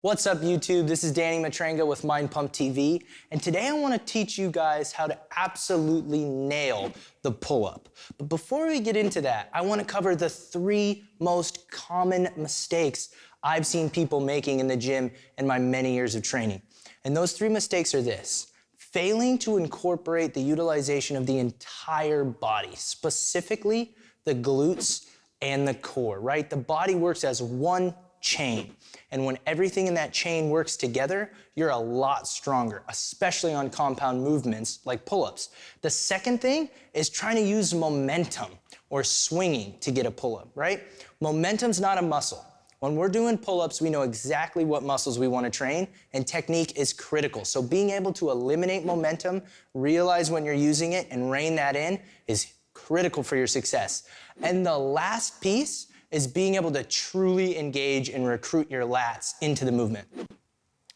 What's up, YouTube? This is Danny Matranga with Mind Pump TV, and today I want to teach you guys how to absolutely nail the pull-up. But before we get into that, I want to cover the 3 most common mistakes I've seen people making in the gym in my many years of training. And those 3 mistakes are this: failing to incorporate the utilization of the entire body, specifically the glutes and the core, right? The body works as one chain. And when everything in that chain works together, you're a lot stronger, especially on compound movements like pull-ups. The second thing is trying to use momentum or swinging to get a pull-up, right? Momentum's not a muscle. When we're doing pull-ups, we know exactly what muscles we want to train, and technique is critical. So being able to eliminate momentum, realize when you're using it, and rein that in is critical for your success. And the last piece is being able to truly engage and recruit your lats into the movement.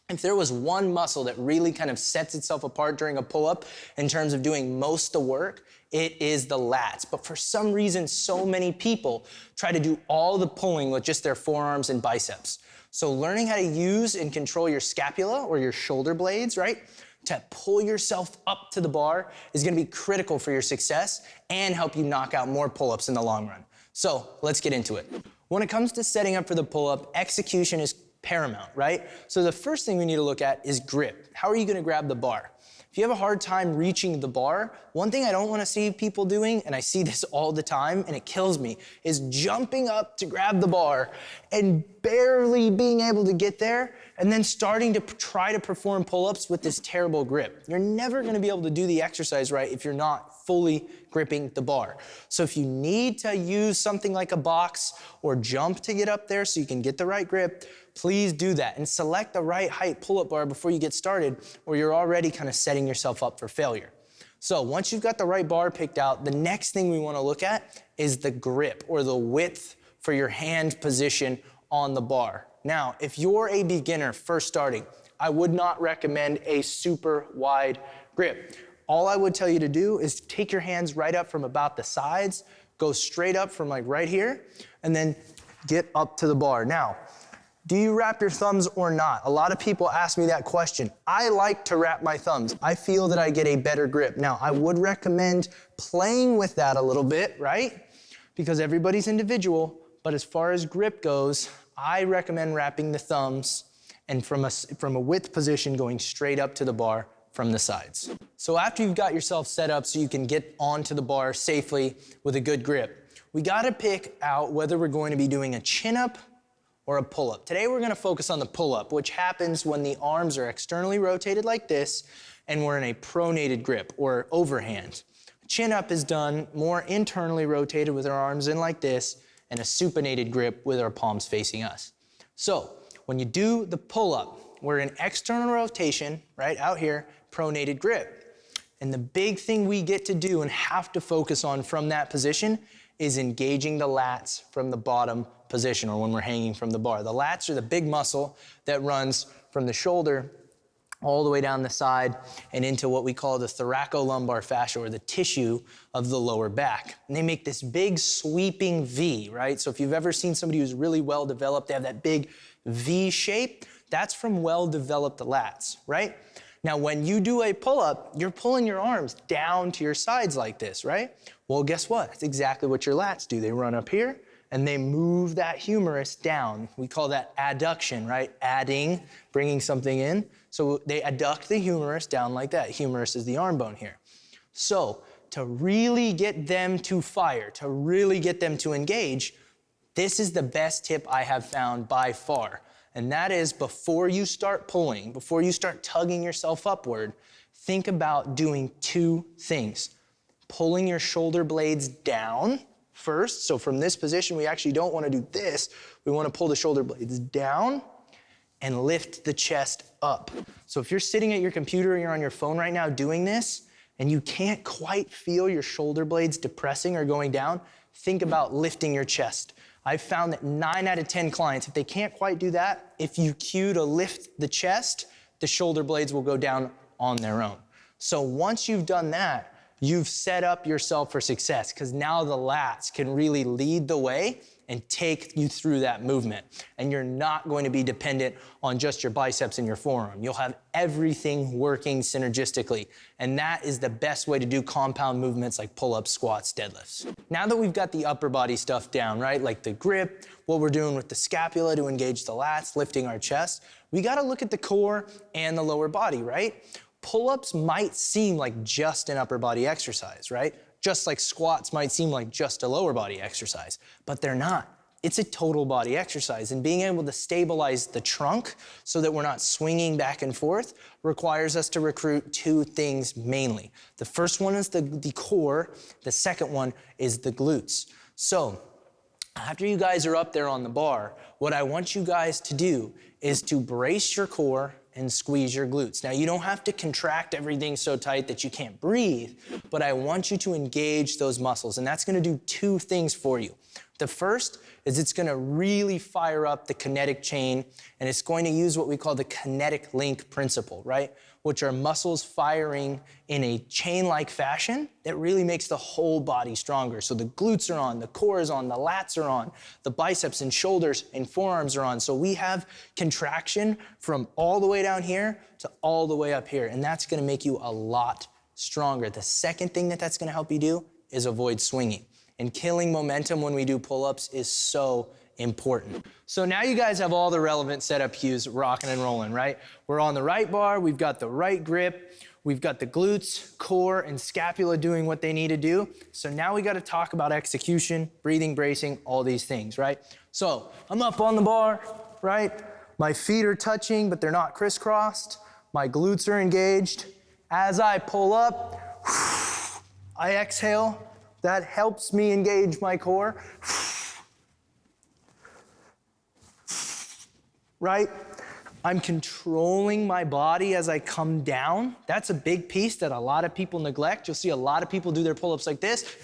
If there was one muscle that really kind of sets itself apart during a pull-up in terms of doing most of the work, it is the lats. But for some reason, so many people try to do all the pulling with just their forearms and biceps. So learning how to use and control your scapula or your shoulder blades, right, to pull yourself up to the bar is gonna be critical for your success and help you knock out more pull-ups in the long run. So let's get into it. When it comes to setting up for the pull-up, execution is paramount, right? So the first thing we need to look at is grip. How are you gonna grab the bar? If you have a hard time reaching the bar, one thing I don't wanna see people doing, and I see this all the time and it kills me, is jumping up to grab the bar and barely being able to get there and then starting to try to perform pull-ups with this terrible grip. You're never gonna be able to do the exercise right if you're not fully gripping the bar. So if you need to use something like a box or jump to get up there so you can get the right grip, please do that and select the right height pull-up bar before you get started, or you're already kind of setting yourself up for failure. So once you've got the right bar picked out, the next thing we want to look at is the grip or the width for your hand position on the bar. Now, if you're a beginner first starting, I would not recommend a super wide grip. All I would tell you to do is take your hands right up from about the sides, go straight up from like right here, and then get up to the bar. Now, do you wrap your thumbs or not? A lot of people ask me that question. I like to wrap my thumbs. I feel that I get a better grip. Now, I would recommend playing with that a little bit, right? Because everybody's individual, but as far as grip goes, I recommend wrapping the thumbs and from a width position going straight up to the bar from the sides. So after you've got yourself set up so you can get onto the bar safely with a good grip, we gotta pick out whether we're going to be doing a chin-up or a pull-up. Today we're gonna focus on the pull-up, which happens when the arms are externally rotated like this and we're in a pronated grip or overhand. Chin-up is done more internally rotated with our arms in like this and a supinated grip with our palms facing us. So when you do the pull-up, we're in external rotation, right out here, pronated grip. And the big thing we get to do and have to focus on from that position is engaging the lats from the bottom position or when we're hanging from the bar. The lats are the big muscle that runs from the shoulder all the way down the side and into what we call the thoracolumbar fascia or the tissue of the lower back. And they make this big sweeping V, right? So if you've ever seen somebody who's really well developed, they have that big V shape, that's from well-developed lats, right? Now, when you do a pull-up, you're pulling your arms down to your sides like this, right? Well, guess what? That's exactly what your lats do. They run up here and they move that humerus down. We call that adduction, right? Adding, bringing something in. So they adduct the humerus down like that. Humerus is the arm bone here. So to really get them to fire, to really get them to engage, this is the best tip I have found by far. And that is before you start pulling, before you start tugging yourself upward, think about doing 2 things. Pulling your shoulder blades down first. So from this position, we actually don't want to do this. We want to pull the shoulder blades down and lift the chest up. So if you're sitting at your computer or you're on your phone right now doing this, and you can't quite feel your shoulder blades depressing or going down, think about lifting your chest. I've found that 9 out of 10 clients, if they can't quite do that, if you cue to lift the chest, the shoulder blades will go down on their own. So once you've done that, you've set up yourself for success because now the lats can really lead the way and take you through that movement. And you're not going to be dependent on just your biceps and your forearm. You'll have everything working synergistically. And that is the best way to do compound movements like pull-ups, squats, deadlifts. Now that we've got the upper body stuff down, right? Like the grip, what we're doing with the scapula to engage the lats, lifting our chest, we gotta look at the core and the lower body, right? Pull-ups might seem like just an upper body exercise, right? Just like squats might seem like just a lower body exercise, but they're not. It's a total body exercise, and being able to stabilize the trunk so that we're not swinging back and forth requires us to recruit two things mainly. The first one is the core, the second one is the glutes. So after you guys are up there on the bar, what I want you guys to do is to brace your core and squeeze your glutes. Now, you don't have to contract everything so tight that you can't breathe, but I want you to engage those muscles, and that's gonna do two things for you. The first is it's gonna really fire up the kinetic chain, and it's going to use what we call the kinetic link principle, right? Which are muscles firing in a chain-like fashion that really makes the whole body stronger. So the glutes are on, the core is on, the lats are on, the biceps and shoulders and forearms are on. So we have contraction from all the way down here to all the way up here, and that's gonna make you a lot stronger. The second thing that that's gonna help you do is avoid swinging. And killing momentum when we do pull-ups is so important. So now you guys have all the relevant setup cues rocking and rolling, right? We're on the right bar, we've got the right grip, we've got the glutes, core, and scapula doing what they need to do. So now we gotta talk about execution, breathing, bracing, all these things, right? So I'm up on the bar, right? My feet are touching, but they're not crisscrossed. My glutes are engaged. As I pull up, I exhale. That helps me engage my core. Right? I'm controlling my body as I come down. That's a big piece that a lot of people neglect. You'll see a lot of people do their pull-ups like this.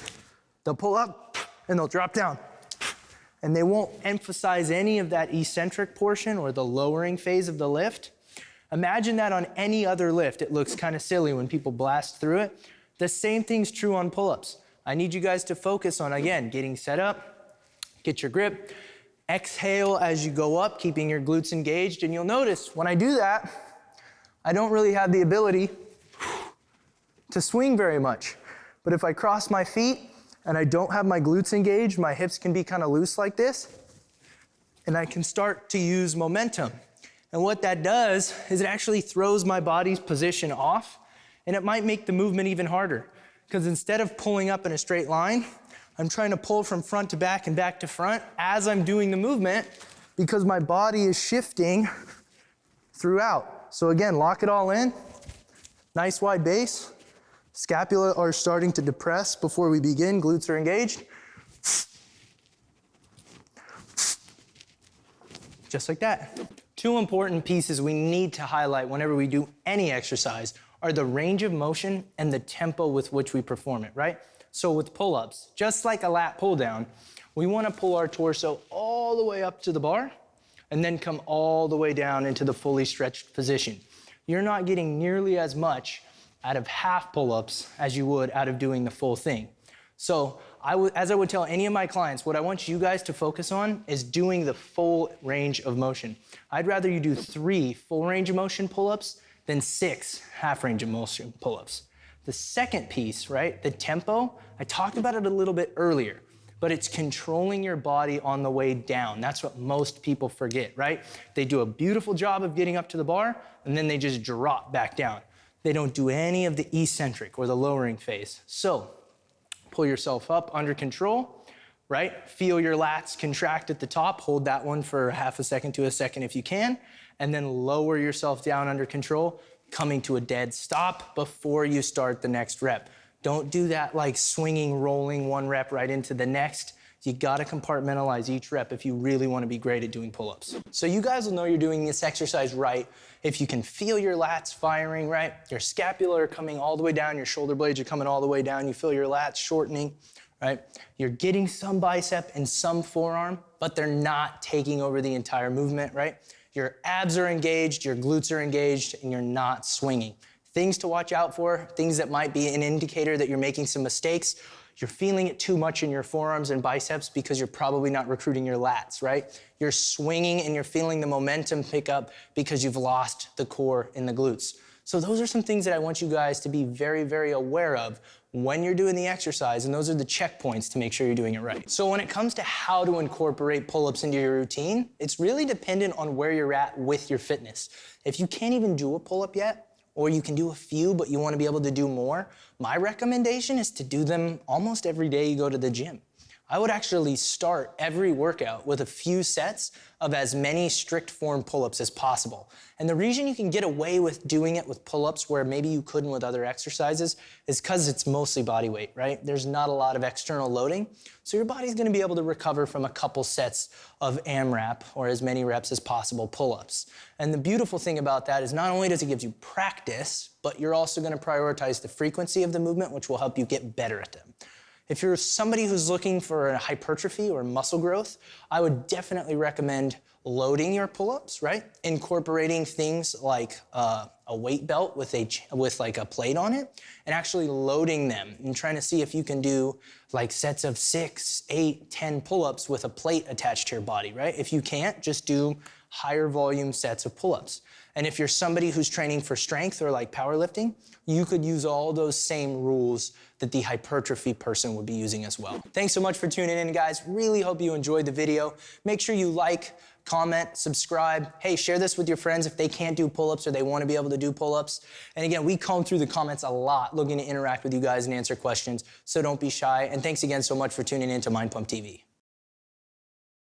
They'll pull up and they'll drop down. And they won't emphasize any of that eccentric portion or the lowering phase of the lift. Imagine that on any other lift. It looks kind of silly when people blast through it. The same thing's true on pull-ups. I need you guys to focus on, again, getting set up, get your grip, exhale as you go up, keeping your glutes engaged, and you'll notice when I do that, I don't really have the ability to swing very much. But if I cross my feet and I don't have my glutes engaged, my hips can be kind of loose like this, and I can start to use momentum. And what that does is it actually throws my body's position off, and it might make the movement even harder. Because instead of pulling up in a straight line, I'm trying to pull from front to back and back to front as I'm doing the movement because my body is shifting throughout. So again, lock it all in. Nice wide base. Scapula are starting to depress before we begin. Glutes are engaged. Just like that. Two important pieces we need to highlight whenever we do any exercise are the range of motion and the tempo with which we perform it, right? So with pull-ups, just like a lat pull-down, we wanna pull our torso all the way up to the bar and then come all the way down into the fully stretched position. You're not getting nearly as much out of half pull-ups as you would out of doing the full thing. So as I would tell any of my clients, what I want you guys to focus on is doing the full range of motion. I'd rather you do 3 full range of motion pull-ups than 6 half range of motion pull-ups. The second piece, right, the tempo, I talked about it a little bit earlier, but it's controlling your body on the way down. That's what most people forget, right? They do a beautiful job of getting up to the bar, and then they just drop back down. They don't do any of the eccentric or the lowering phase. So pull yourself up under control, right? Feel your lats contract at the top. Hold that one for half a second to a second if you can, and then lower yourself down under control, coming to a dead stop before you start the next rep. Don't do that like swinging, rolling one rep right into the next. You gotta compartmentalize each rep if you really wanna be great at doing pull-ups. So you guys will know you're doing this exercise right if you can feel your lats firing, right? Your scapula are coming all the way down, your shoulder blades are coming all the way down, you feel your lats shortening, right? You're getting some bicep and some forearm, but they're not taking over the entire movement, right? Your abs are engaged, your glutes are engaged, and you're not swinging. Things to watch out for, things that might be an indicator that you're making some mistakes. You're feeling it too much in your forearms and biceps because you're probably not recruiting your lats, right? You're swinging and you're feeling the momentum pick up because you've lost the core in the glutes. So those are some things that I want you guys to be very, very aware of when you're doing the exercise, and those are the checkpoints to make sure you're doing it right. So when it comes to how to incorporate pull-ups into your routine, it's really dependent on where you're at with your fitness. If you can't even do a pull-up yet, or you can do a few, but you want to be able to do more, my recommendation is to do them almost every day you go to the gym. I would actually start every workout with a few sets of as many strict form pull-ups as possible. And the reason you can get away with doing it with pull-ups where maybe you couldn't with other exercises is because it's mostly body weight, right? There's not a lot of external loading, so your body's gonna be able to recover from a couple sets of AMRAP, or as many reps as possible pull-ups. And the beautiful thing about that is not only does it give you practice, but you're also gonna prioritize the frequency of the movement, which will help you get better at them. If you're somebody who's looking for a hypertrophy or muscle growth, I would definitely recommend loading your pull-ups, right? Incorporating things like a weight belt with like a plate on it, and actually loading them and trying to see if you can do like sets of 6, 8, 10 pull-ups with a plate attached to your body, right? If you can't, just do higher volume sets of pull-ups. And if you're somebody who's training for strength or like powerlifting, you could use all those same rules that the hypertrophy person would be using as well. Thanks so much for tuning in, guys. Really hope you enjoyed the video. Make sure you like, comment, subscribe. Hey, share this with your friends if they can't do pull-ups or they want to be able to do pull-ups. And again, we comb through the comments a lot, looking to interact with you guys and answer questions, so don't be shy. And thanks again so much for tuning in to Mind Pump TV.